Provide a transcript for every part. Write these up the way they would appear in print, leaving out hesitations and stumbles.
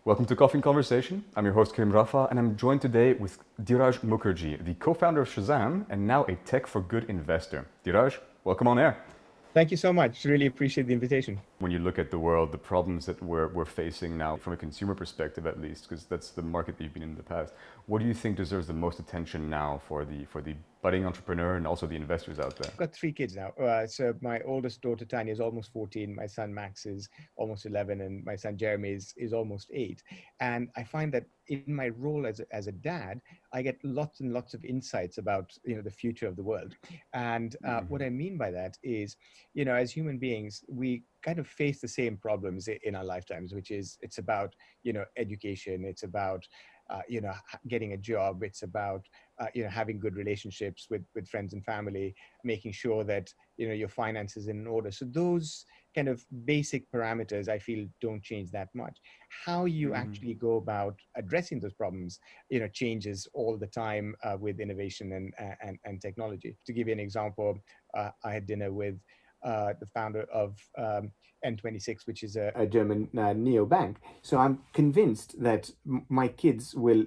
Welcome to Coffee and Conversation. I'm your host, Karim Raffa, and I'm joined today with Dhiraj Mukherjee, the co-founder of Shazam and now a tech for good investor. Dhiraj, welcome on air. Thank you so much. Really appreciate the invitation. When you look at the world, the problems that we're facing now, from a consumer perspective at least, because that's the market that you've been in the past, what do you think deserves the most attention now for the budding entrepreneur and also the investors out there? I've got three kids now. So my oldest daughter, Tanya, is almost 14. My son, Max, is almost 11. And my son, Jeremy, is almost 8. And I find that in my role as a dad, I get lots and lots of insights about, the future of the world. And what I mean by that is, as human beings, we kind of face the same problems in our lifetimes, which is it's about, education. It's about, getting a job. It's about, having good relationships with friends and family, making sure that, your finances in order. So those kind of basic parameters, I feel, don't change that much. How you actually go about addressing those problems, changes all the time with innovation and technology. To give you an example, I had dinner with the founder of N26, which is a German neobank. So I'm convinced that my kids will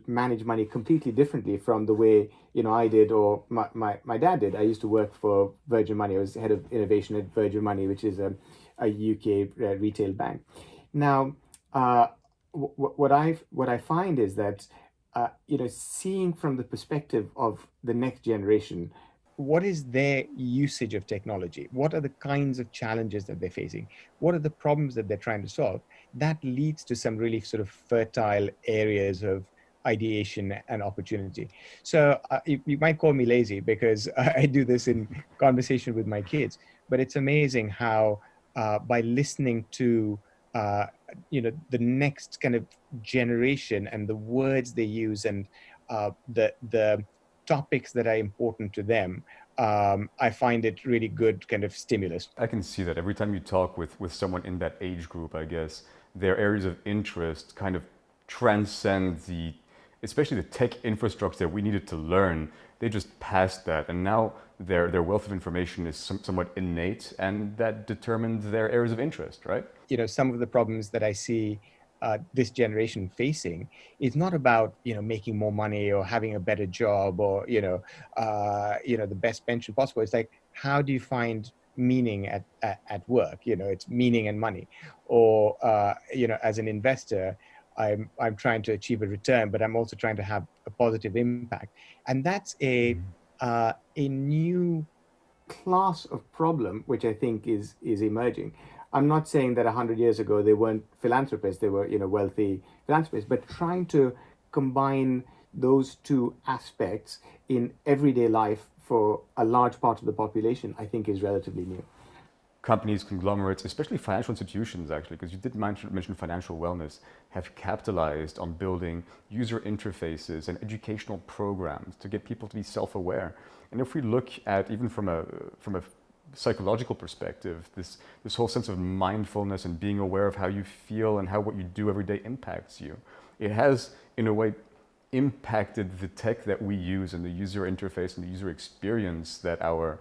manage money completely differently from the way I did or my dad did. I used to work for Virgin Money. I was head of innovation at Virgin Money, which is a UK retail bank. Now, what I find is that seeing from the perspective of the next generation, what is their usage of technology? What are the kinds of challenges that they're facing? What are the problems that they're trying to solve? That leads to some really sort of fertile areas of ideation and opportunity. So you might call me lazy because I do this in conversation with my kids, but it's amazing how by listening to the next kind of generation and the words they use and the topics that are important to them, I find it really good kind of stimulus. I can see that every time you talk with someone in that age group, I guess, their areas of interest kind of transcend especially the tech infrastructure that we needed to learn. They just passed that, and now their wealth of information is somewhat innate, and that determines their areas of interest, right? Some of the problems that I see this generation facing is not about making more money or having a better job or the best pension possible. It's like, how do you find meaning at work? It's meaning and money. Or as an investor, I'm trying to achieve a return, but I'm also trying to have a positive impact. And that's a new class of problem which I think is emerging. I'm not saying that 100 years ago they weren't philanthropists, they were wealthy philanthropists, but trying to combine those two aspects in everyday life for a large part of the population, I think, is relatively new. Companies, conglomerates, especially financial institutions, actually, because you did mention financial wellness, have capitalized on building user interfaces and educational programs to get people to be self-aware. And if we look at, even from a psychological perspective, this whole sense of mindfulness and being aware of how you feel and how what you do every day impacts you, it has, in a way, impacted the tech that we use and the user interface and the user experience that our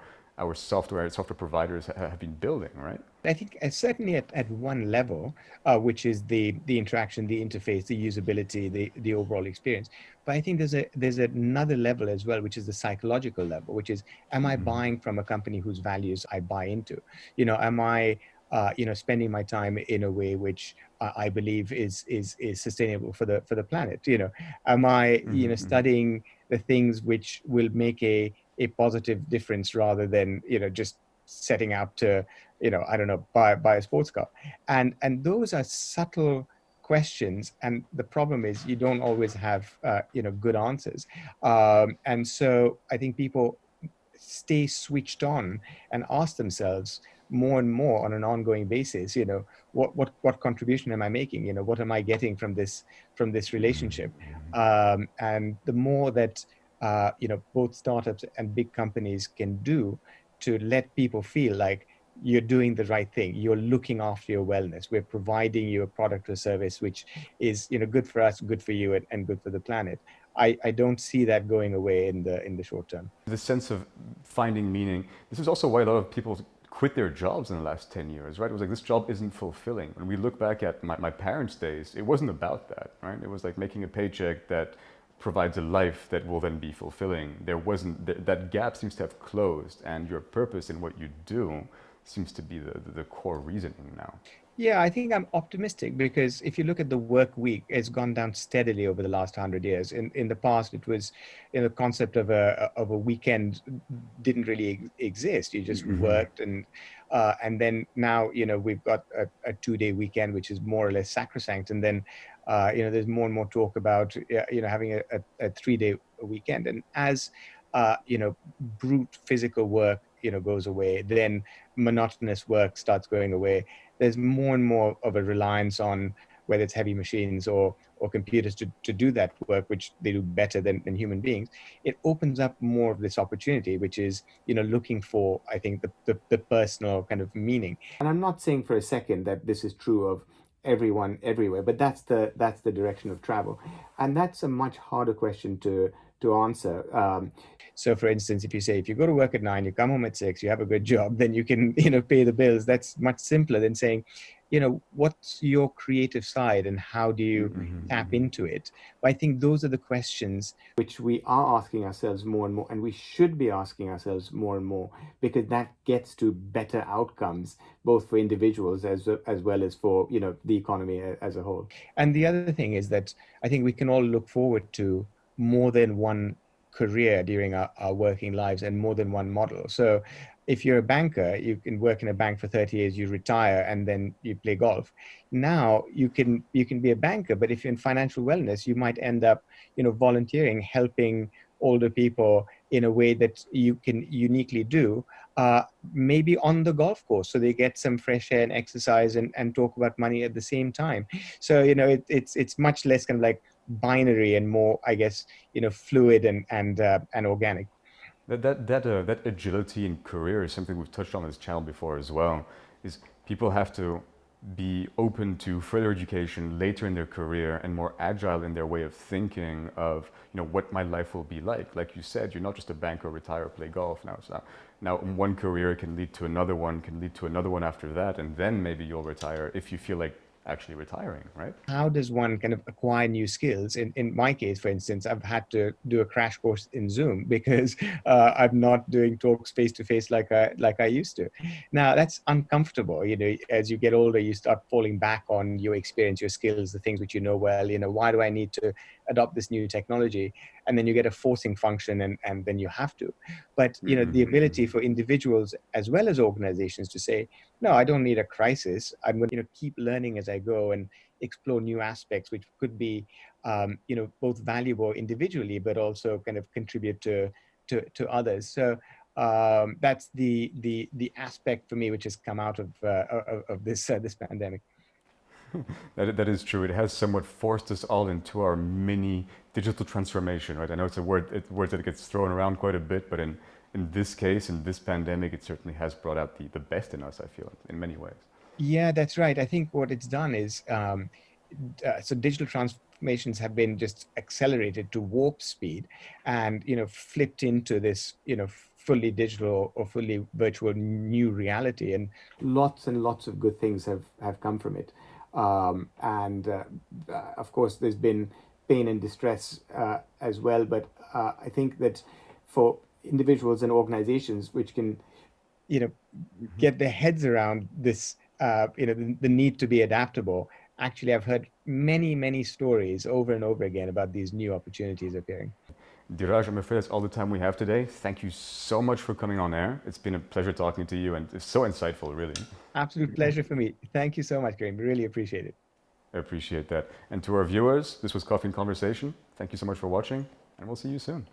software providers have been building, right? I think certainly at one level, which is the interaction, the interface, the usability, the overall experience. But I think there's another level as well, which is the psychological level, which is, am I buying from a company whose values I buy into? Am I spending my time in a way which I believe is sustainable for the planet? Am I studying the things which will make a positive difference rather than just setting out to buy a sports car? And those are subtle questions, and the problem is you don't always have good answers, and so I think people stay switched on and ask themselves more and more on an ongoing basis, what contribution am I making? What am I getting from this relationship? And the more that both startups and big companies can do to let people feel like you're doing the right thing, you're looking after your wellness, we're providing you a product or service which is good for us, good for you, and good for the planet. I don't see that going away in the short term. The sense of finding meaning. This is also why a lot of people quit their jobs in the last 10 years, right? It was like, this job isn't fulfilling. When we look back at my parents' days, it wasn't about that, right? It was like making a paycheck that provides a life that will then be fulfilling. There wasn't, that gap seems to have closed, and your purpose in what you do seems to be the core reasoning now. Yeah, I think I'm optimistic because if you look at the work week, it's gone down steadily over the last 100 years. In the past, it was, the concept of a weekend didn't really exist. You just worked, and then now we've got a 2-day weekend, which is more or less sacrosanct, and then there's more and more talk about having a 3-day weekend, and as brute physical work goes away, then monotonous work starts going away. There's more and more of a reliance on whether it's heavy machines or computers to do that work, which they do better than human beings. It opens up more of this opportunity, which is looking for, I think, the personal kind of meaning. And I'm not saying for a second that this is true of everyone everywhere, but that's the direction of travel, and that's a much harder question to answer. So for instance, if you go to work at 9, you come home at 6, you have a good job, then you can pay the bills. That's much simpler than saying, what's your creative side and how do you tap into it? But I think those are the questions which we are asking ourselves more and more, and we should be asking ourselves more and more, because that gets to better outcomes, both for individuals as well as for the economy as a whole. And the other thing is that I think we can all look forward to more than one career during our working lives and more than one model. So if you're a banker, you can work in a bank for 30 years, you retire, and then you play golf. Now you can be a banker, but if you're in financial wellness, you might end up volunteering, helping older people in a way that you can uniquely do, maybe on the golf course, so they get some fresh air and exercise and talk about money at the same time. So it's much less kind of like binary and more, I guess, fluid and organic. That agility in career is something we've touched on this channel before as well. Is people have to be open to further education later in their career and more agile in their way of thinking of what my life will be like. Like you said, you're not just a banker, retire, play golf now. So now one career can lead to another one, can lead to another one after that, and then maybe you'll retire if you feel like actually retiring, right? How does one kind of acquire new skills? In my case, for instance, I've had to do a crash course in Zoom because I'm not doing talks face to face like I used to. Now that's uncomfortable. As you get older, you start falling back on your experience, your skills, the things which you know well. Why do I need to adopt this new technology? And then you get a forcing function, and then you have to. But the ability for individuals as well as organizations to say, no, I don't need a crisis. I'm going to keep learning as I go and explore new aspects, which could be, both valuable individually, but also kind of contribute to others. So that's the aspect for me which has come out of this pandemic. That is true. It has somewhat forced us all into our mini digital transformation, right? I know it's a word that gets thrown around quite a bit, but in this case, in this pandemic, it certainly has brought out the best in us, I feel, in many ways. Yeah, that's right. I think what it's done is, so digital transformations have been just accelerated to warp speed and, flipped into this, fully digital or fully virtual new reality. And lots of good things have come from it. Of course, there's been pain and distress as well. But I think that for individuals and organizations which can, get their heads around this, the need to be adaptable. Actually, I've heard many stories over and over again about these new opportunities appearing. Dhiraj, I'm afraid that's all the time we have today. Thank you so much for coming on air. It's been a pleasure talking to you, and it's so insightful, really. Absolute pleasure for me. Thank you so much, Karim. Really appreciate it. I appreciate that. And to our viewers, this was Coffee and Conversation. Thank you so much for watching, and we'll see you soon.